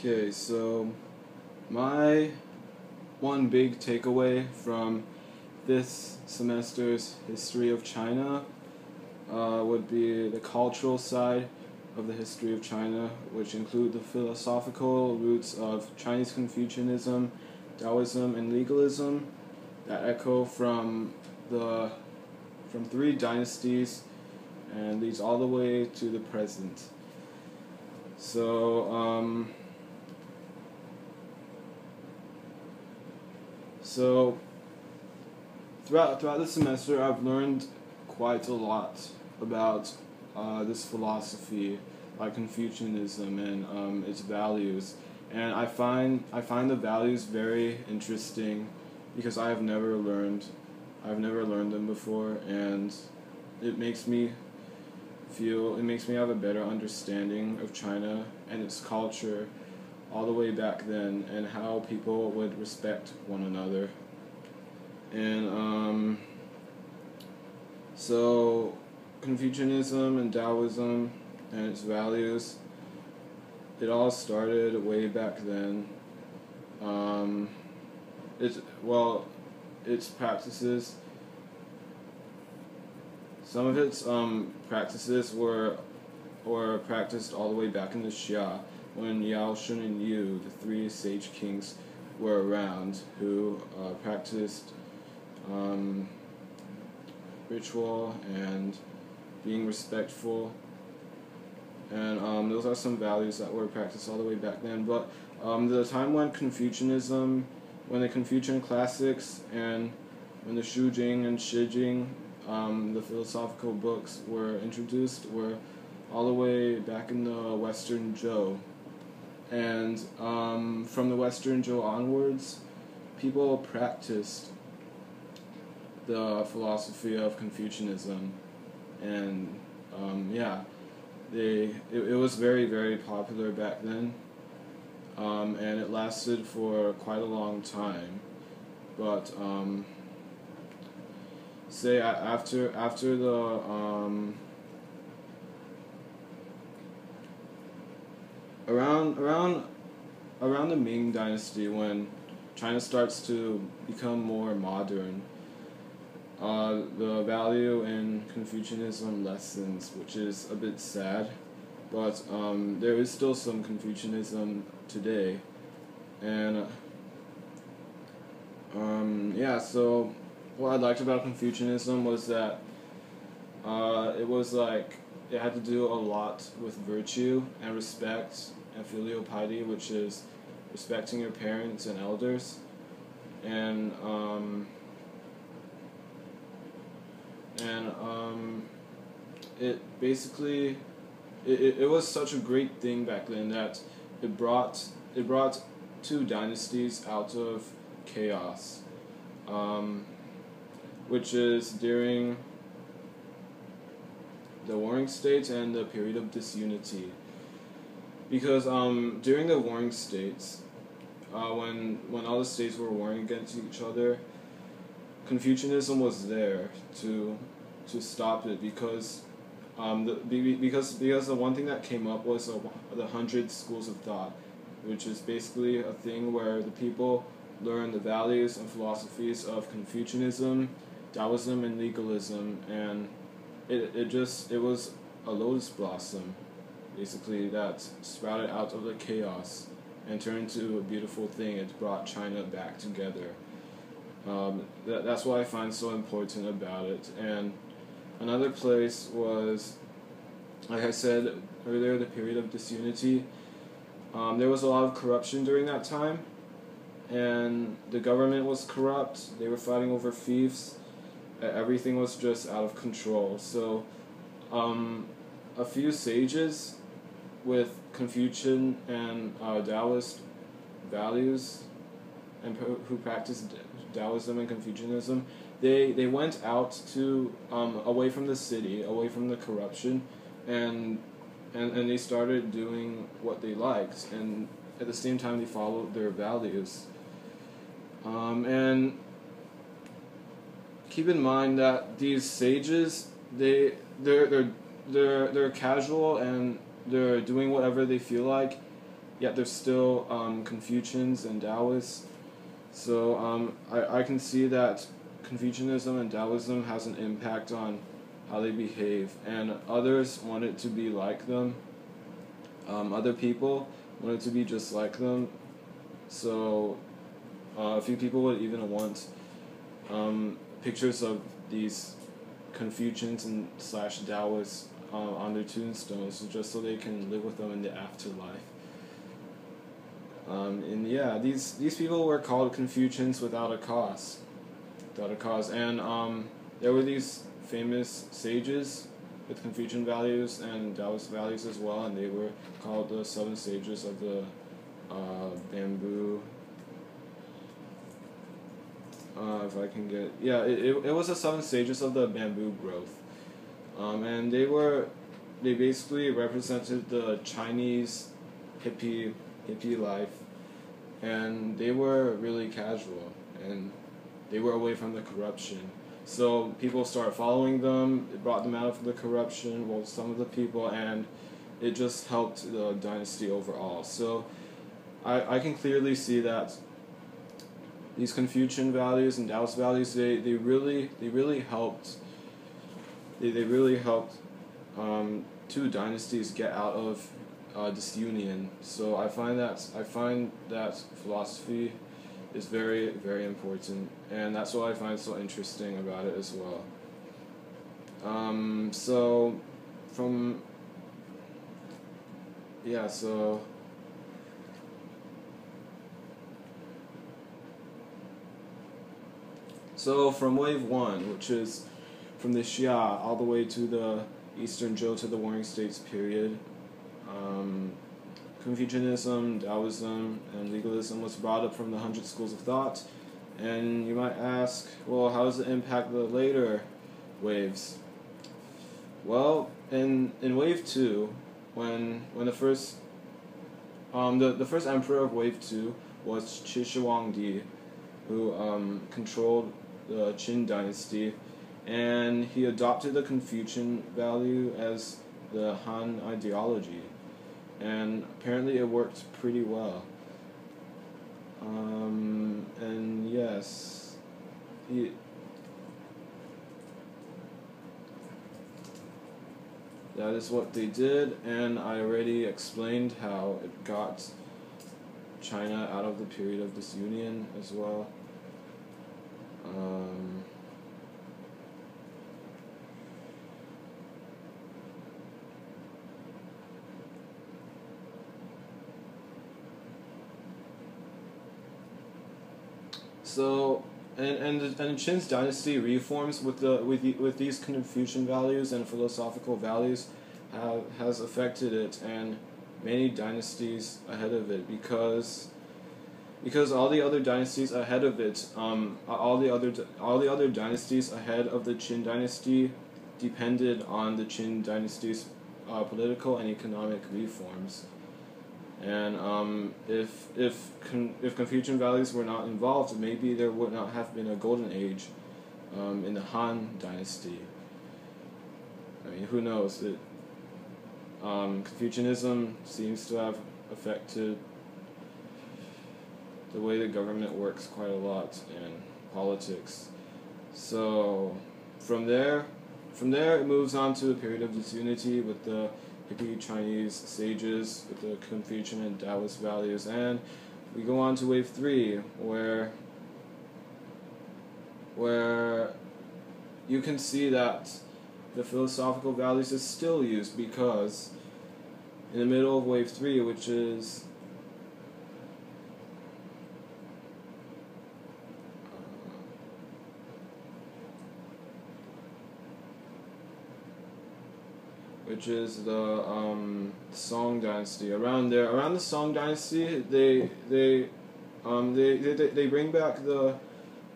Okay, so my one big takeaway from this semester's history of China would be the cultural side of the history of China, which include the philosophical roots of Chinese Confucianism, Taoism, and legalism that echo from three dynasties and leads all the way to the present. So throughout the semester, I've learned quite a lot about this philosophy, like Confucianism and its values, and I find the values very interesting because I've never learned them before, and it makes me have a better understanding of China and its culture all the way back then, and how people would respect one another. And so Confucianism and Taoism and its values, it all started way back then. Its practices, some of its practices were practiced all the way back in the Xia, when Yao, Shun, and Yu, the three sage kings, were around, who practiced ritual and being respectful, and those are some values that were practiced all the way back then. But the time when when the Confucian classics and when the Shujing and Shijing, the philosophical books, were introduced, were all the way back in the Western Zhou. And from the Western Zhou onwards, people practiced the philosophy of Confucianism, and it was very, very popular back then, and it lasted for quite a long time. But say after the around the Ming Dynasty, when China starts to become more modern, the value in Confucianism lessens, which is a bit sad, but there is still some Confucianism today. And so what I liked about Confucianism was that it had to do a lot with virtue and respect and filial piety, which is respecting your parents and elders, and it basically it was such a great thing back then that it brought two dynasties out of chaos, which is during the Warring States and the period of disunity. Because during the Warring States, when all the states were warring against each other, Confucianism was there to stop it, because the one thing that came up was the 100 schools of thought, which is basically a thing where the people learn the values and philosophies of Confucianism, Taoism, and legalism, and it was a lotus blossom, basically, that sprouted out of the chaos and turned into a beautiful thing. It brought China back together. That's what I find so important about it. And another place was, like I said earlier, the period of disunity. There was a lot of corruption during that time, and the government was corrupt. They were fighting over fiefs. Everything was just out of control. So a few sages with Confucian and Taoist values, and who practiced Taoism and Confucianism, they went out to away from the city, away from the corruption, and they started doing what they liked, and at the same time they followed their values. And keep in mind that these sages, they're casual, and they're doing whatever they feel like, yet there's still Confucians and Taoists. So I can see that Confucianism and Taoism has an impact on how they behave, and others want it to be like them. Other people want it to be just like them. So a few people would even want pictures of these Confucians and slash Taoists on their tombstones, just so they can live with them in the afterlife. And yeah, these people were called Confucians without a cause. And there were these famous sages with Confucian values and Taoist values as well, and they were called the 7 sages of the bamboo. If I can get, yeah, it was the 7 stages of the bamboo growth, and they basically represented the Chinese hippie life, and they were really casual, and they were away from the corruption. So people started following them. It brought them out of the corruption. Well, some of the people, and it just helped the dynasty overall. So I can clearly see that these Confucian values and Taoist values, they really helped two dynasties get out of disunion. So I find that philosophy is very, very important, and that's what I find so interesting about it as well. So from yeah, so from wave 1, which is from the Xia all the way to the Eastern Zhou to the Warring States period, Confucianism, Taoism, and legalism was brought up from the 100 schools of thought. And you might ask, well, how does it impact the later waves? Well, in wave 2, when the first the first emperor of wave 2 was Qi Shi Huangdi, who controlled the Qin dynasty, and he adopted the Confucian value as the Han ideology, and apparently it worked pretty well. And yes, that is what they did, and I already explained how it got China out of the period of disunion as well. So, and Qin's dynasty reforms with these Confucian values and philosophical values has affected it and many dynasties ahead of it, because all the other dynasties ahead of it, all the other dynasties ahead of the Qin dynasty depended on the Qin dynasty's political and economic reforms. And if Confucian values were not involved, maybe there would not have been a golden age in the Han dynasty. I mean, who knows? Confucianism seems to have affected the way the government works quite a lot in politics. So from there it moves on to a period of disunity with the hippie Chinese sages with the Confucian and Taoist values, and we go on to wave 3, where you can see that the philosophical values is still used, because in the middle of wave 3, which is the Song dynasty. Around the Song dynasty, they bring back the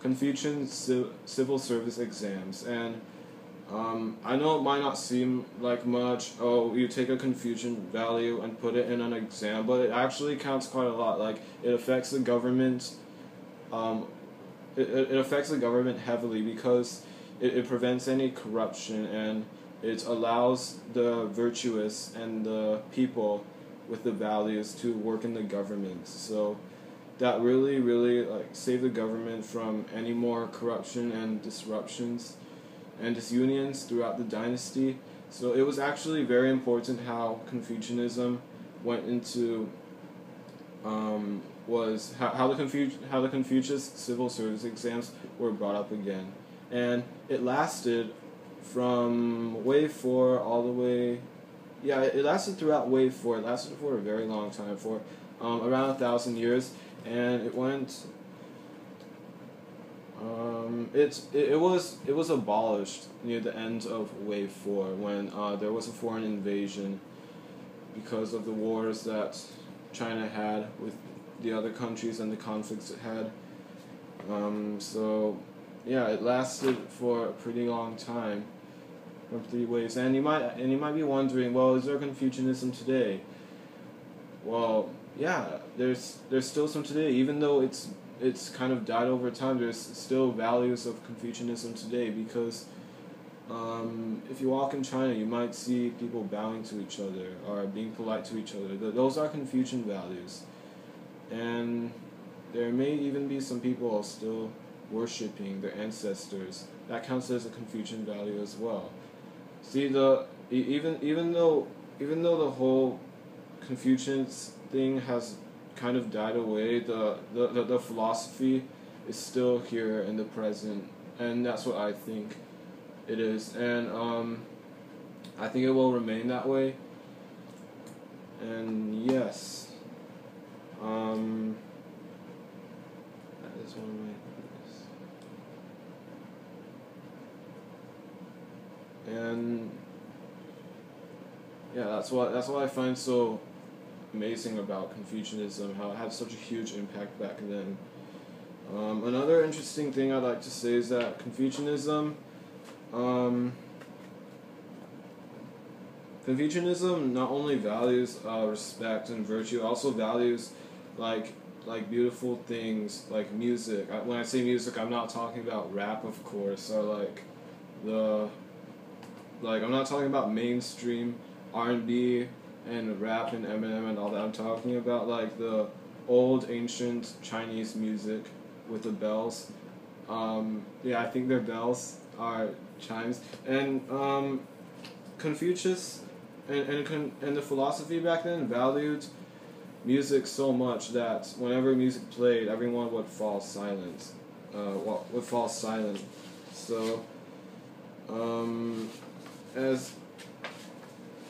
Confucian civil service exams, and I know it might not seem like much. Oh, you take a Confucian value and put it in an exam, but it actually counts quite a lot. Like, it affects the government. It affects the government heavily, because it prevents any corruption, and it allows the virtuous and the people with the values to work in the government. So that really, really like saved the government from any more corruption and disruptions and disunions throughout the dynasty. So it was actually very important how Confucianism went into was how the Confucius civil service exams were brought up again, and it lasted from wave 4 all the way. Yeah, it lasted throughout wave 4. It lasted for a very long time, for around 1,000 years, and it went. It was abolished near the end of wave 4 when there was a foreign invasion because of the wars that China had with the other countries and the conflicts it had. So yeah, it lasted for a pretty long time, from 3 waves. And you might be wondering, well, is there Confucianism today? Well, yeah, there's still some today, even though it's kind of died over time. There's still values of Confucianism today because if you walk in China, you might see people bowing to each other or being polite to each other. Those are Confucian values. And there may even be some people still worshipping their ancestors. That counts as a Confucian value as well. See, even though the whole Confucius thing has kind of died away, the philosophy is still here in the present, and that's what I think it is. And I think it will remain that way. And yes. That is one of my things. And yeah, that's what I find so amazing about Confucianism, how it had such a huge impact back then. Another interesting thing I'd like to say is that Confucianism not only values respect and virtue, also values like beautiful things like music. When I say music, I'm not talking about rap, of course, or I'm not talking about mainstream R&B and rap and Eminem and all that. I'm talking about like the old ancient Chinese music with the bells. Yeah, I think their bells are chimes. And Confucius and the philosophy back then valued music so much that whenever music played, everyone would fall silent. So, as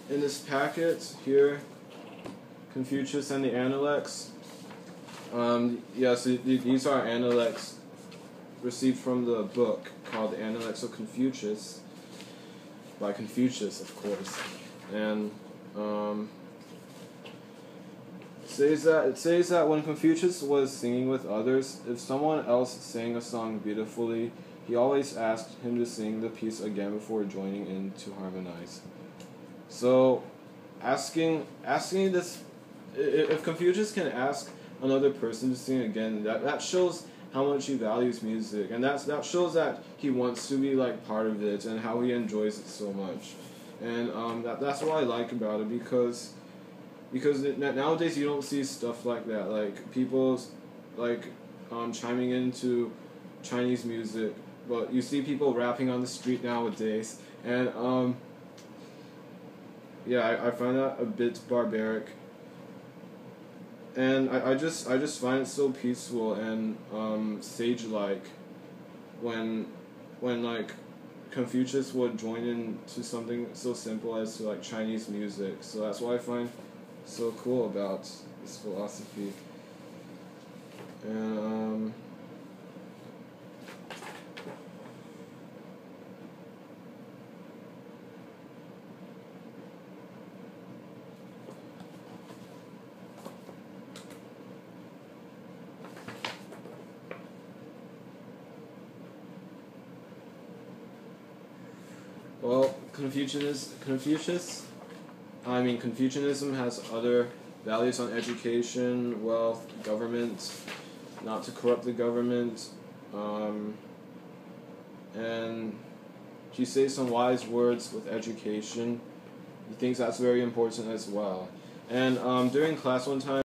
in this packet here, Confucius and the Analects. So these are Analects received from the book called The Analects of Confucius, by Confucius, of course. And it says that when Confucius was singing with others, if someone else sang a song beautifully, he always asked him to sing the piece again before joining in to harmonize. So, asking this, if Confucius can ask another person to sing again, that shows how much he values music, and that shows that he wants to be like part of it and how he enjoys it so much. And that's what I like about it, because nowadays you don't see stuff like that, like people like chiming into Chinese music, but you see people rapping on the street nowadays, and I find that a bit barbaric, and I just find it so peaceful and sage-like when like Confucius would join in to something so simple as to like Chinese music. So that's what I find so cool about this philosophy. And well, Confucianism has other values on education, wealth, government, not to corrupt the government, and she says some wise words with education. He thinks that's very important as well. And during class one time,